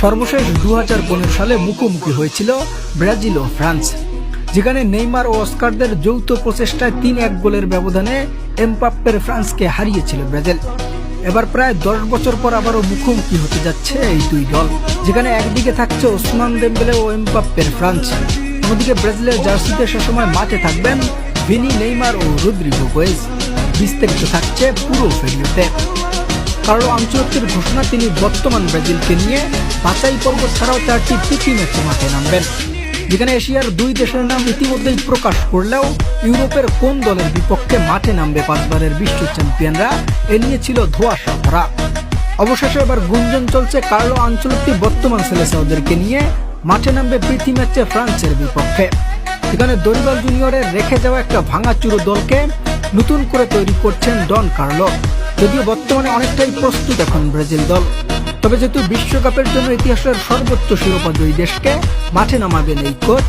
সর্বশেষ 2015 সালে মুখোমুখি হয়েছিল ব্রাজিল ও ফ্রান্স, যেখানে নেইমার ও অস্কারদের যৌথ প্রচেষ্টায় 3-1 গোলের ব্যবধানে এমবাপ্পের ফ্রান্সকে হারিয়েছিল ব্রাজিল। এবার প্রায় 10 বছর পর আবারও মুখোমুখি হতে যাচ্ছে এই দুই দল, যেখানে একদিকে থাকছে ওসমান দেমবেলে ও এমবাপ্পের ফ্রান্স, অন্যদিকে ব্রাজিলের জার্সিতে সে সময় মাঠে থাকবেন ভিনি, নেইমার ও রদ্রিগো গোয়েজ। বিস্তারিত থাকছে পুরো ভিডিওতে। কার্লো আনচেলত্তির ঘোষণা, তিনি বর্তমান ব্রাজিলকে নিয়ে বাছাই পর্ব ছাড়াও 4টি প্রীতি ম্যাচে মাঠে নামবেন, যেখানে এশিয়ার 2 দেশের নাম ইতিমধ্যেই প্রকাশ করলেও ইউরোপের কোন দলের বিপক্ষে মাঠে নামবে 5 বারের বিশ্ব চ্যাম্পিয়নরা, এ নিয়ে ছিল ধোঁয়াশা ভরা। অবশেষে এবার গুঞ্জন চলছে কার্লো আনচেলত্তি বর্তমান সেলেসাওদেরকে নিয়ে মাঠে নামবে প্রীতি ম্যাচে ফ্রান্সের বিপক্ষে। এখানে দরিবাল জুনিয়রের রেখে যাওয়া একটা ভাঙাচুরো দলকে নতুন করে তৈরি করছেন ডন কার্লো। যদিও বর্তমানে অনেকটাই প্রস্তুত এখন ব্রাজিল দল, তবে যেহেতু বিশ্বকাপের জন্য ইতিহাসের সর্বোচ্চ শিরোপা জয়ী দেশকে মাঠে নামাবেন এই কোচ,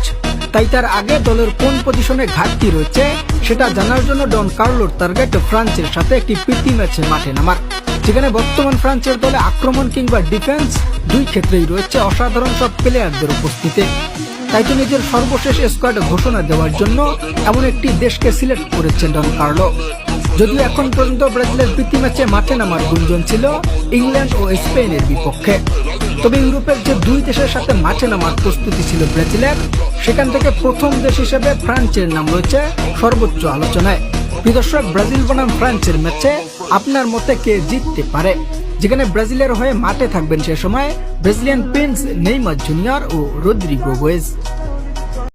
তাই তার আগে দলের কোন পজিশনে ঘাটতি রয়েছে সেটা জানার জন্য ডন কার্লোর টার্গেট ফ্রান্সের সাথে একটি প্রীতি ম্যাচে মাঠে নামার, যেখানে বর্তমান ফ্রান্সের দলে আক্রমণ কিংবা ডিফেন্স দুই ক্ষেত্রেই রয়েছে অসাধারণ সব প্লেয়ারদের উপস্থিতি। তাই তো নিজের সর্বশেষ স্কোয়াড ঘোষণা দেওয়ার জন্য এমন একটি দেশকে সিলেক্ট করেছেন ডন কার্লো। যদিও এখন পর্যন্ত ব্রাজিলের প্রীতি ম্যাচে মাঠে নামার গুঞ্জন ছিল ইংল্যান্ড ও স্পেনের বিপক্ষে, তবে ইউরোপের যে 2 দেশের সাথে মাঠে নামার প্রস্তুতি ছিল ব্রাজিলের, সেখান থেকে প্রথম দেশ হিসেবে ফ্রান্সের নাম রয়েছে সর্বোচ্চ আলোচনায়। প্রিয় দর্শক, ব্রাজিল বনাম ফ্রান্সের ম্যাচে আপনার মতে কে জিততে পারে? যেখানে ব্রাজিলের হয়ে মাঠে থাকবেন সে সময় ব্রাজিলিয়ান প্রিন্স নেইমার জুনিয়র ও রদ্রিগো গোয়েজ।